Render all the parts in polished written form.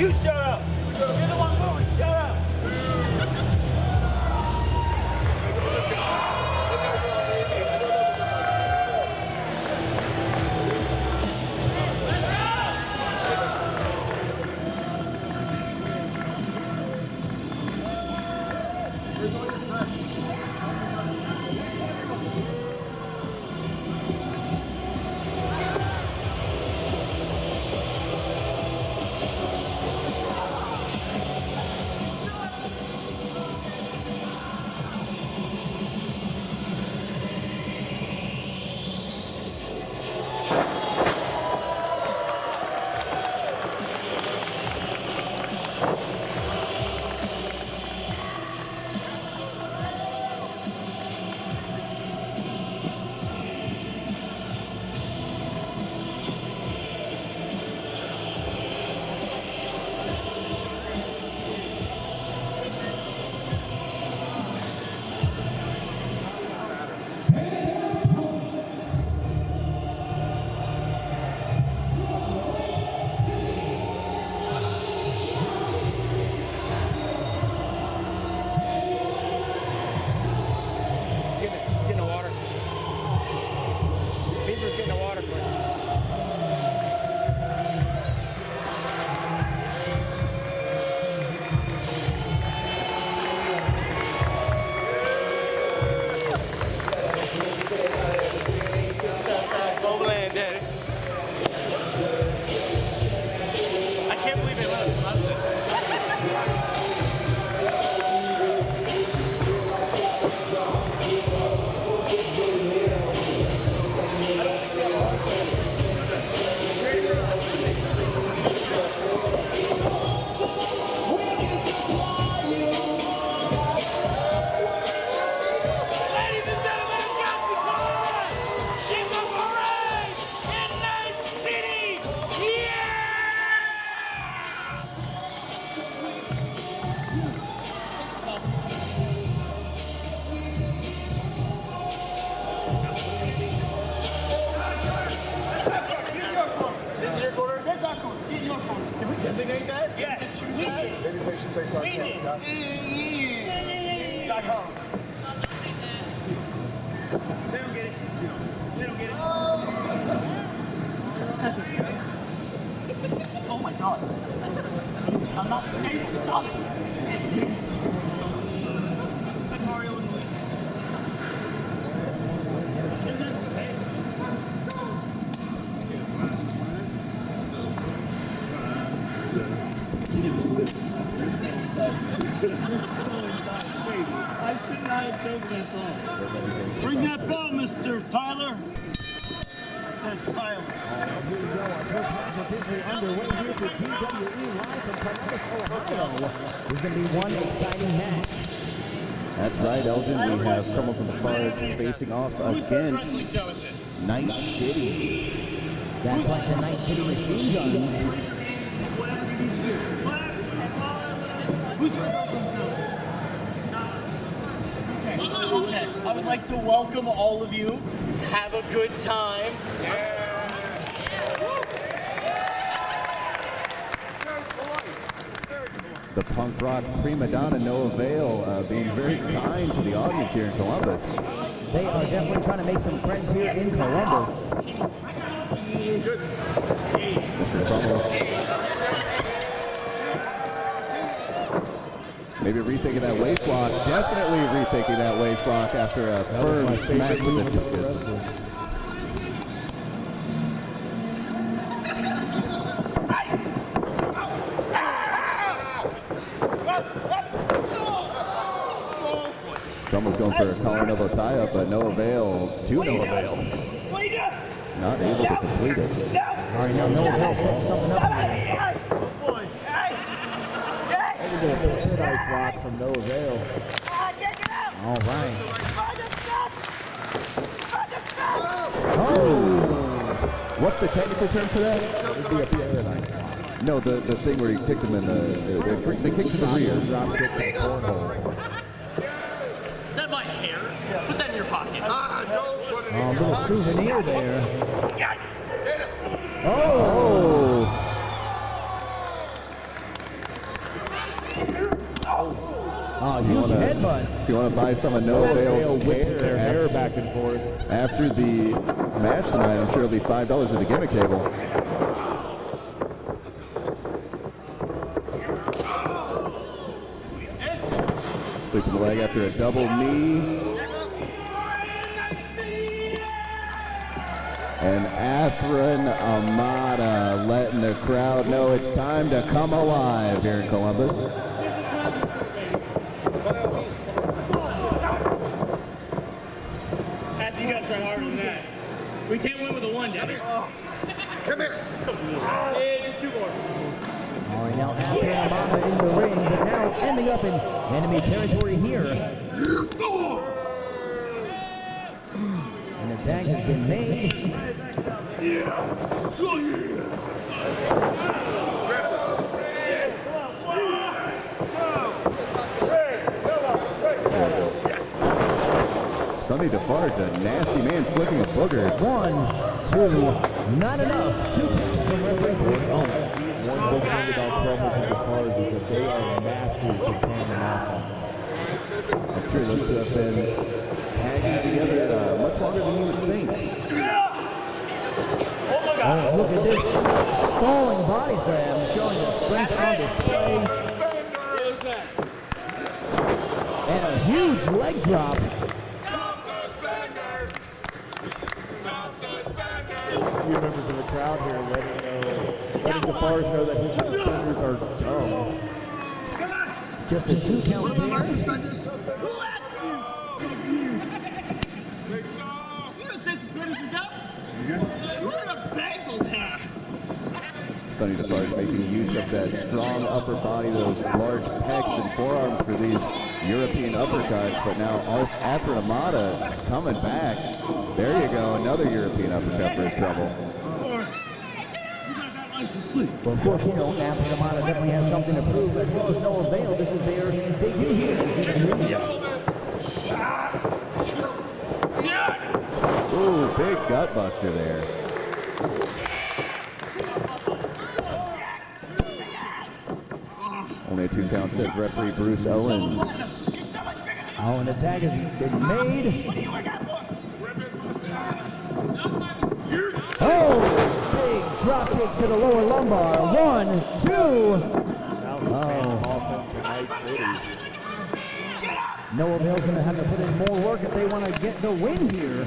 You shut up. You're the one moving. Shut up. Ring that bell, Mr. Tyler. I said Tyler. Here we go. Our first match officially underway here for GWE live from Columbus, Ohio. There's going to be one exciting match. That's right, Elgin. We have Crummels Sonny Defarge facing off against Night City. That's like the Night City machine guns. Okay, I would like to welcome all of you. Have a good time. The punk rock prima donna Noah Vale being very kind to the audience here in Columbus. They are definitely trying to make some friends here in Columbus. Maybe rethinking that waist lock. Definitely rethinking that waist lock after a firm smack with the tuchus. Crummels going for a collar elbow tie-up, but no avail, to no avail. Not able to complete it. All right, now no avail sets something up. Able to get a paradise lock from no avail. All right. Oh! What's the technical term for that? It would be a paradise lock. No, the thing where you kicked him in they kicked him in the rear. Drop kick to the cornhole. Is that my hair? Put that in your pocket. Oh, a little souvenir there. Oh! huge headbutt. If you want to buy some of Noah Vale's whip their hair back and forth. after the match tonight, I'm sure it'll be $5 at the gimmick table. Sweeping the leg after a double knee. And Athrun Amada letting the crowd know it's time to come alive here in Columbus. After you gotta try harder than that. We can't win with a one, Daddy. Come here. Hey, just 2 more. All right, now Athrun Amada in the ring, but now ending up in enemy territory here. An attack has been made. Sonny Defarge, a nasty man flicking a booger. 1, 2, not enough. 2 from referee Gordon. One big thing about Crummels and Defarge is that they are masters of tandem offense. I'm sure those two have been tagging together much longer than you would think. Oh, look at this stalling body slam showing the strength on display. And a huge leg drop. A few members of the crowd here letting Defarge know that his suspenders are dumb. Just a 2 count there. Suspenders? Who asked you? You don't say suspenders are dumb? Who are the Bengals have? Sonny Defarge making use of that strong upper body, those large pecs and forearms for these European uppercuts, but now Athrun Amada coming back. There you go, another European uppercut for his trouble. Well, of course, you know, Athrun Amada definitely has something to prove, as well as no avail. This is their debut here. Ooh, big gut buster there. Only a 2 count, says referee Bruce Owens. Oh, an attack has been made. Oh, big drop kick to the lower lumbar. 1, 2. Noah Vale's going to have to put in more work if they want to get the win here.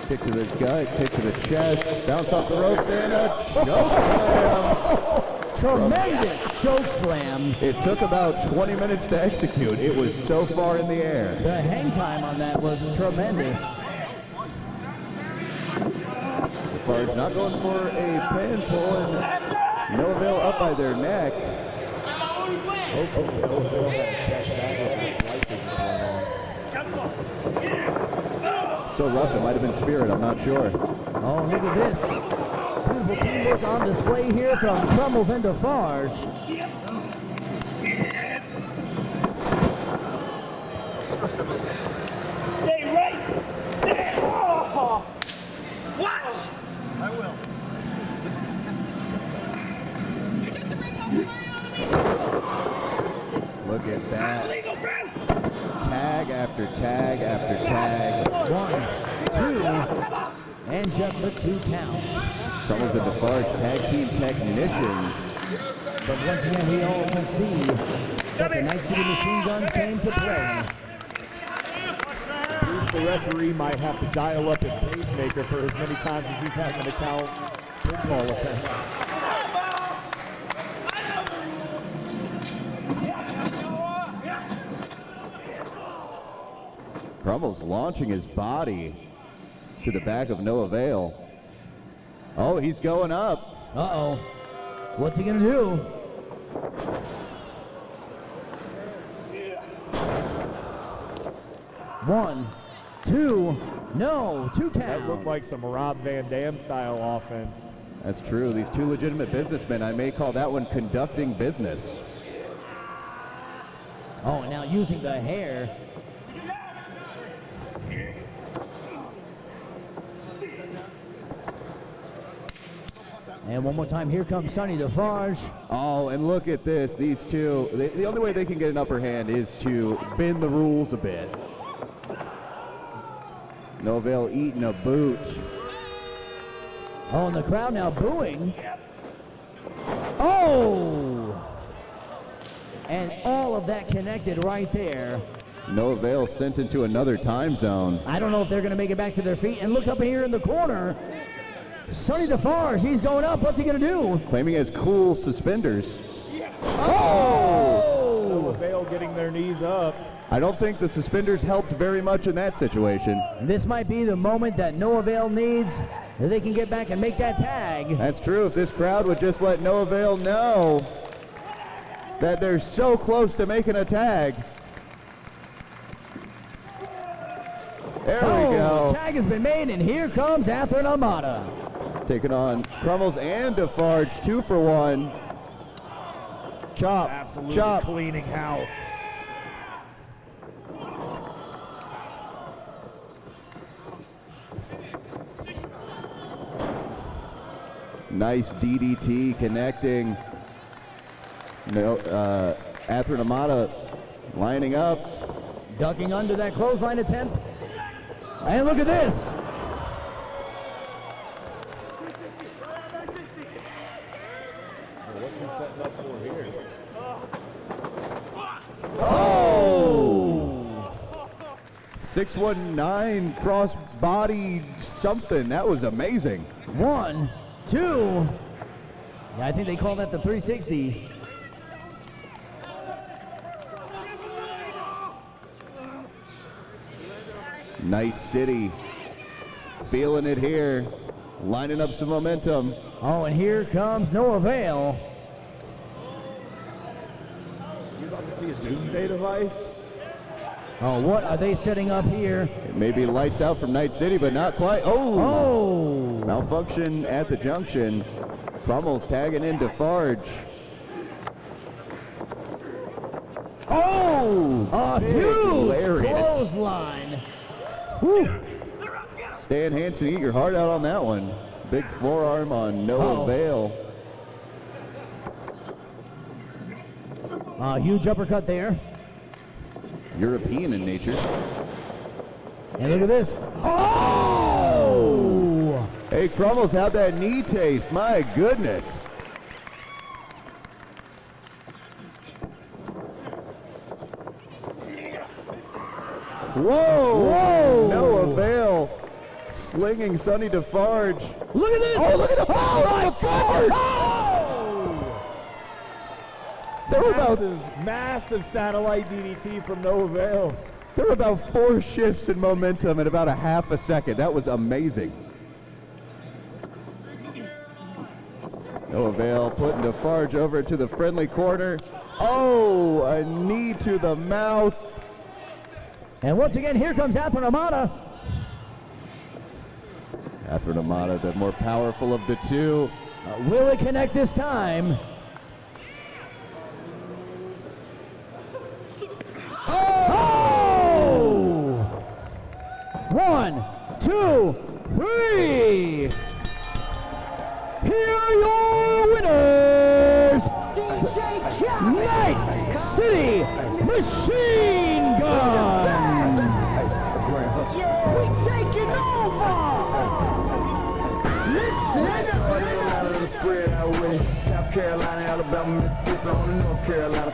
Kick to the gut, kick to the chest, bounce off the ropes, and a choke slam. Tremendous choke slam. It took about 20 minutes to execute. It was so far in the air. The hang time on that was tremendous. Defarge not going for a pin pull, and no avail up by their neck. Still rough, it might have been Spirit, I'm not sure. Oh, look at this. Beautiful teamwork on display here from Crummels and Defarge. Stay right there. Oh. Watch! I will. Look at that. Legal grounds! Tag after tag after tag. 1, 2, and just the 2 count. Crummels and Defarge, tag team technicians. But once again, we all can see that the Night City Machine Gun came to play. The referee might have to dial up his pacemaker for as many times as he's having to count pinfall attempts. Crummels launching his body to the back of no avail. Oh, he's going up. Uh-oh. What's he gonna do? One, two, no, 2 count. That looked like some Rob Van Dam style offense. That's true. These two legitimate businessmen, I may call that one conducting business. Oh, and now using the hair. And one more time, here comes Sonny Defarge. Oh, and look at this. These two, the only way they can get an upper hand is to bend the rules a bit. Novell eating a boot. Oh, and the crowd now booing. Oh! And all of that connected right there. Novell sent into another time zone. I don't know if they're going to make it back to their feet. And look up here in the corner. Sonny Defarge, he's going up. What's he going to do? Claiming as cool suspenders. Oh! Novell getting their knees up. I don't think the suspenders helped very much in that situation. This might be the moment that Novell needs, that they can get back and make that tag. That's true. If this crowd would just let Novell know that they're so close to making a tag. There we go. The tag has been made, and here comes Athrun Amada. Taking on Crummels and Defarge, 2 for 1. Chop, Absolutely chop. cleaning house. Nice DDT connecting. No, Athrun Amada lining up. Ducking under that clothesline attempt. And look at this. What's he setting up for here? Oh! 619 cross body something. That was amazing. 1, 2. Yeah, I think they call that the 360. Night City feeling it here, lining up some momentum. Oh, and here comes no avail. You about to see a doomsday device? Oh, what are they setting up here? It may be lights out from Night City, but not quite. Oh! Malfunction at the junction. Crummels tagging in Defarge. Oh! A Big huge lariat. clothesline. Woo. Stan Hansen, eat your heart out on that one. Big forearm on no avail. Huge uppercut there. European in nature. And look at this. Oh! Hey, Crummels, how'd that knee taste? My goodness. Whoa! Whoa! No avail. Slinging Sonny Defarge. Look at this! Oh, look at the Defarge! There were about Massive satellite DDT from no avail. There were about 4 shifts in momentum in about a half a second. That was amazing. No avail, putting Defarge over to the friendly corner. Oh, a knee to the mouth. And once again, here comes Athrun Amada. Athrun Amada, the more powerful of the two. Will it connect this time? Oh! 1, 2, 3. Here are your winners, Night City Machine Guns. We're taking over. Listen. Spread out with it. South Carolina, Alabama, Mississippi, on the North Carolina,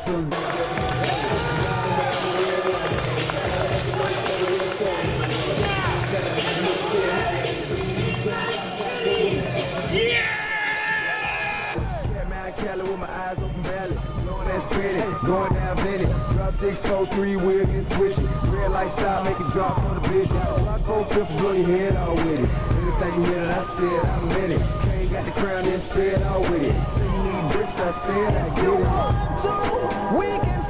Cali with my eyes open valley, blowing that spinning, going down Vinny. Drop 6, 4, 3, wheel get switching. Red light stop, make it drop on the vision. Block 4, 5, blow your head all with it. Anything you hear that I said, I'm in it. Can't got the crown, then spread all with it. Say you need bricks, I said I get it. We can